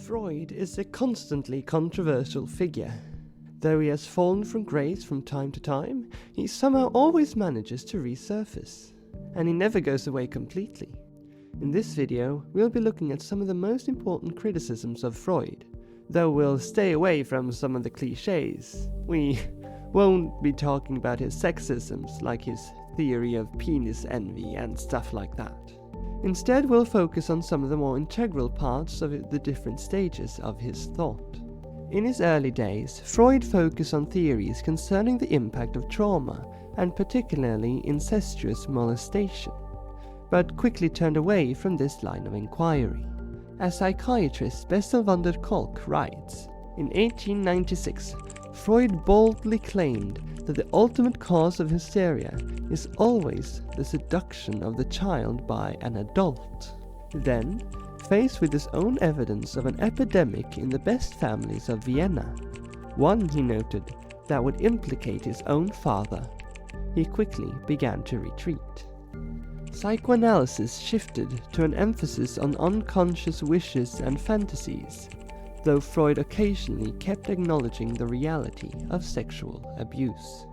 Freud is a constantly controversial figure. Though he has fallen from grace from time to time, he somehow always manages to resurface, and he never goes away completely. In this video, we'll be looking at some of the most important criticisms of Freud, though we'll stay away from some of the cliches. We won't be talking about his sexisms, like his theory of penis envy and stuff like that. Instead, we'll focus on some of the more integral parts of the different stages of his thought. In his early days, Freud focused on theories concerning the impact of trauma, and particularly incestuous molestation, but quickly turned away from this line of inquiry. As psychiatrist Bessel Kolk writes, in 1896, Freud boldly claimed that the ultimate cause of hysteria is always the seduction of the child by an adult. Then, faced with his own evidence of an epidemic in the best families of Vienna, one, he noted, that would implicate his own father, he quickly began to retreat. Psychoanalysis shifted to an emphasis on unconscious wishes and fantasies, though Freud occasionally kept acknowledging the reality of sexual abuse.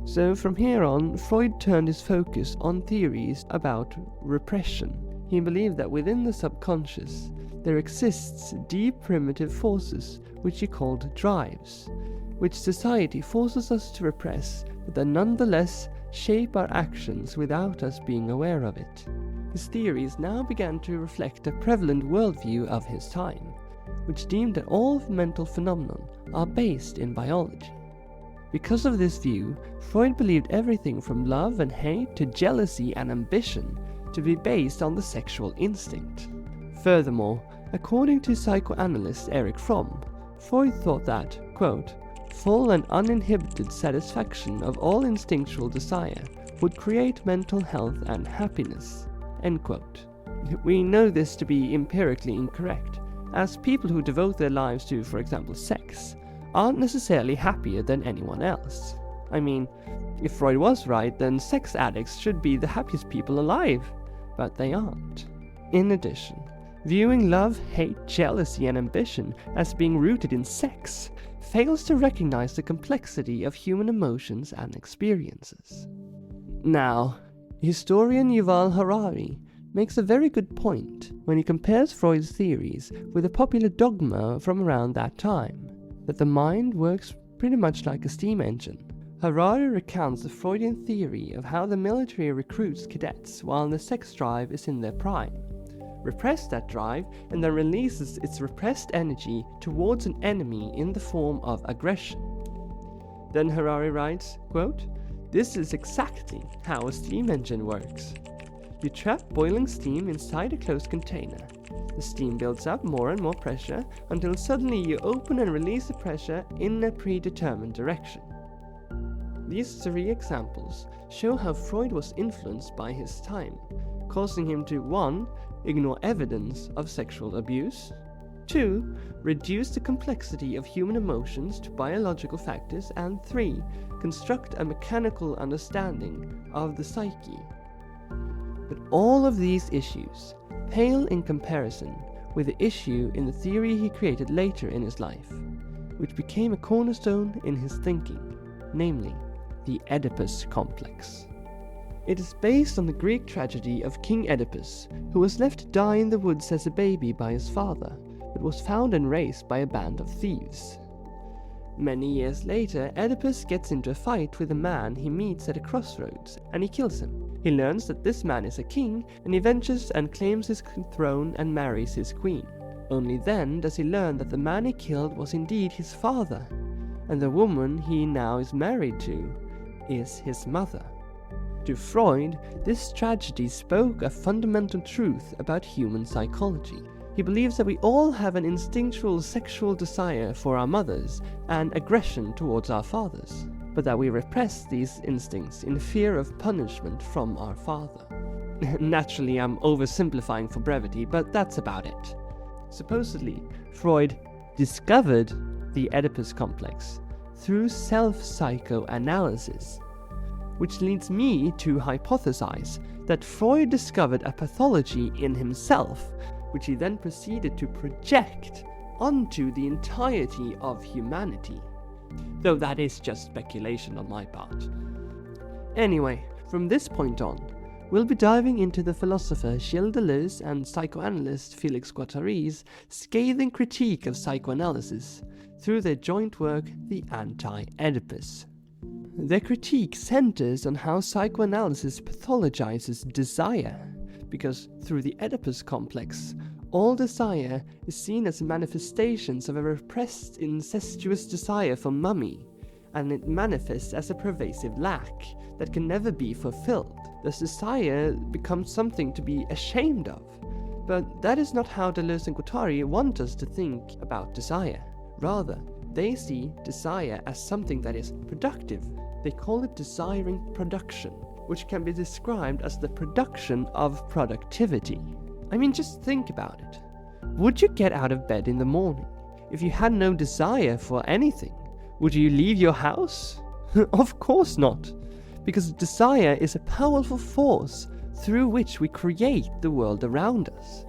So from here on, Freud turned his focus on theories about repression. He believed that within the subconscious there exists deep primitive forces which he called drives, which society forces us to repress, but that nonetheless shape our actions without us being aware of it. His theories now began to reflect a prevalent worldview of his time, which deemed that all mental phenomena are based in biology. Because of this view, Freud believed everything from love and hate to jealousy and ambition to be based on the sexual instinct. Furthermore, according to psychoanalyst Eric Fromm, Freud thought that, quote, full and uninhibited satisfaction of all instinctual desire would create mental health and happiness, end quote. We know this to be empirically incorrect, as people who devote their lives to, for example, sex, aren't necessarily happier than anyone else. I mean, if Freud was right, then sex addicts should be the happiest people alive, but they aren't. In addition, viewing love, hate, jealousy, and ambition as being rooted in sex fails to recognize the complexity of human emotions and experiences. Now, historian Yuval Harari makes a very good point when he compares Freud's theories with a popular dogma from around that time, that the mind works pretty much like a steam engine. Harari recounts the Freudian theory of how the military recruits cadets while the sex drive is in their prime, repress that drive, and then releases its repressed energy towards an enemy in the form of aggression. Then Harari writes, quote, "This is exactly how a steam engine works. You trap boiling steam inside a closed container. The steam builds up more and more pressure until suddenly you open and release the pressure in a predetermined direction." These three examples show how Freud was influenced by his time, causing him to 1. Ignore evidence of sexual abuse, 2. Reduce the complexity of human emotions to biological factors, and 3. Construct a mechanical understanding of the psyche. But all of these issues pale in comparison with the issue in the theory he created later in his life, which became a cornerstone in his thinking, namely, the Oedipus complex. It is based on the Greek tragedy of King Oedipus, who was left to die in the woods as a baby by his father, but was found and raised by a band of thieves. Many years later, Oedipus gets into a fight with a man he meets at a crossroads, and he kills him. He learns that this man is a king, and he ventures and claims his throne and marries his queen. Only then does he learn that the man he killed was indeed his father, and the woman he now is married to is his mother. To Freud, this tragedy spoke a fundamental truth about human psychology. He believes that we all have an instinctual sexual desire for our mothers and aggression towards our fathers, but that we repress these instincts in fear of punishment from our father. Naturally, I'm oversimplifying for brevity, but that's about it. Supposedly, Freud discovered the Oedipus complex through self-psychoanalysis, which leads me to hypothesize that Freud discovered a pathology in himself which he then proceeded to project onto the entirety of humanity. Though that is just speculation on my part. Anyway, from this point on, we'll be diving into the philosopher Gilles Deleuze and psychoanalyst Felix Guattari's scathing critique of psychoanalysis through their joint work, The Anti-Oedipus. Their critique centers on how psychoanalysis pathologizes desire, because through the Oedipus complex, all desire is seen as manifestations of a repressed incestuous desire for mummy, and it manifests as a pervasive lack that can never be fulfilled. Thus desire becomes something to be ashamed of. But that is not how Deleuze and Guattari want us to think about desire. Rather, they see desire as something that is productive. They call it desiring production, which can be described as the production of productivity. I mean, just think about it. Would you get out of bed in the morning if you had no desire for anything? Would you leave your house? Of course not, because desire is a powerful force through which we create the world around us.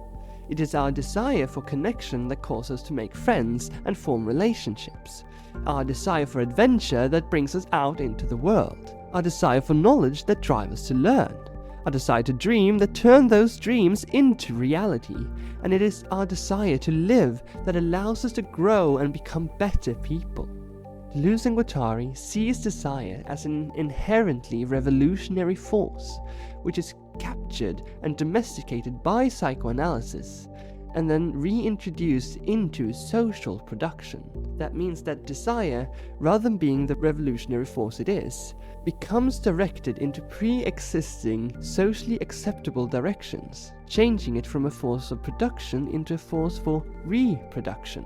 It is our desire for connection that causes us to make friends and form relationships. Our desire for adventure that brings us out into the world. Our desire for knowledge that drives us to learn. Our desire to dream that turns those dreams into reality. And it is our desire to live that allows us to grow and become better people. Deleuze and Guattari sees desire as an inherently revolutionary force, which is captured and domesticated by psychoanalysis, and then reintroduced into social production. That means that desire, rather than being the revolutionary force it is, becomes directed into pre-existing, socially acceptable directions, changing it from a force of production into a force for reproduction.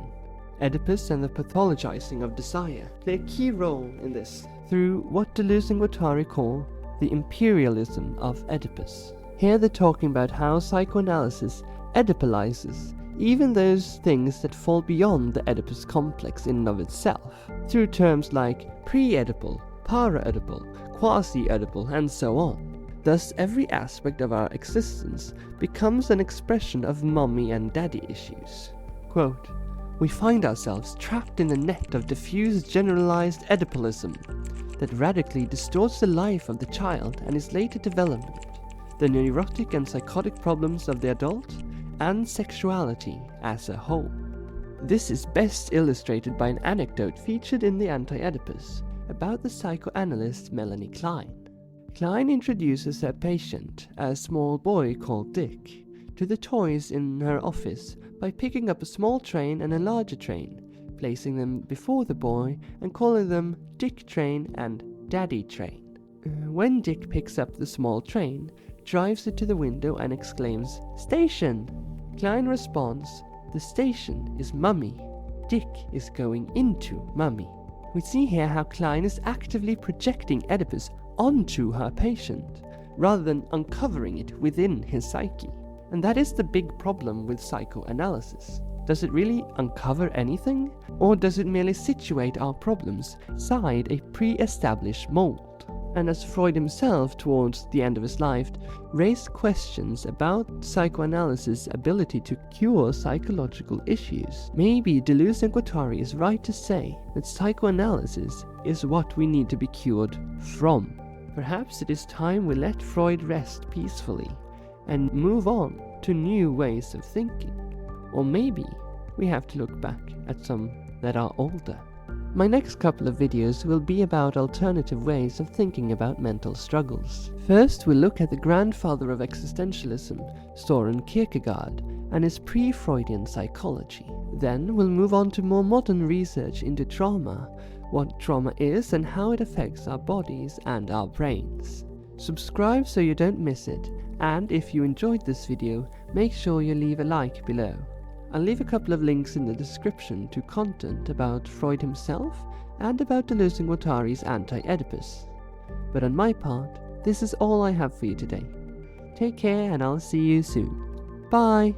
Oedipus and the pathologizing of desire play a key role in this through what Deleuze and Guattari call the imperialism of Oedipus. Here they're talking about how psychoanalysis Oedipalizes even those things that fall beyond the Oedipus complex in and of itself, through terms like pre-Oedipal, para-Oedipal, quasi-Oedipal, and so on. Thus, every aspect of our existence becomes an expression of mommy and daddy issues. Quote, "We find ourselves trapped in the net of diffuse generalized Oedipalism that radically distorts the life of the child and his later development, the neurotic and psychotic problems of the adult, and sexuality as a whole." This is best illustrated by an anecdote featured in the Anti-Oedipus about the psychoanalyst Melanie Klein. Klein introduces her patient, a small boy called Dick, to the toys in her office by picking up a small train and a larger train, placing them before the boy and calling them Dick Train and Daddy Train. When Dick picks up the small train, drives it to the window and exclaims, "Station!" Klein responds, "The station is Mummy. Dick is going into Mummy." We see here how Klein is actively projecting Oedipus onto her patient, rather than uncovering it within his psyche. And that is the big problem with psychoanalysis. Does it really uncover anything? Or does it merely situate our problems inside a pre-established mold? And as Freud himself, towards the end of his life, raised questions about psychoanalysis' ability to cure psychological issues, maybe Deleuze and Guattari is right to say that psychoanalysis is what we need to be cured from. Perhaps it is time we let Freud rest peacefully and move on to new ways of thinking. Or maybe we have to look back at some that are older. My next couple of videos will be about alternative ways of thinking about mental struggles. First, we'll look at the grandfather of existentialism, Søren Kierkegaard, and his pre-Freudian psychology. Then we'll move on to more modern research into trauma, what trauma is and how it affects our bodies and our brains. Subscribe so you don't miss it, and if you enjoyed this video, make sure you leave a like below. I'll leave a couple of links in the description to content about Freud himself and about Deleuze and Guattari's Anti-Oedipus. But on my part, this is all I have for you today. Take care and I'll see you soon. Bye!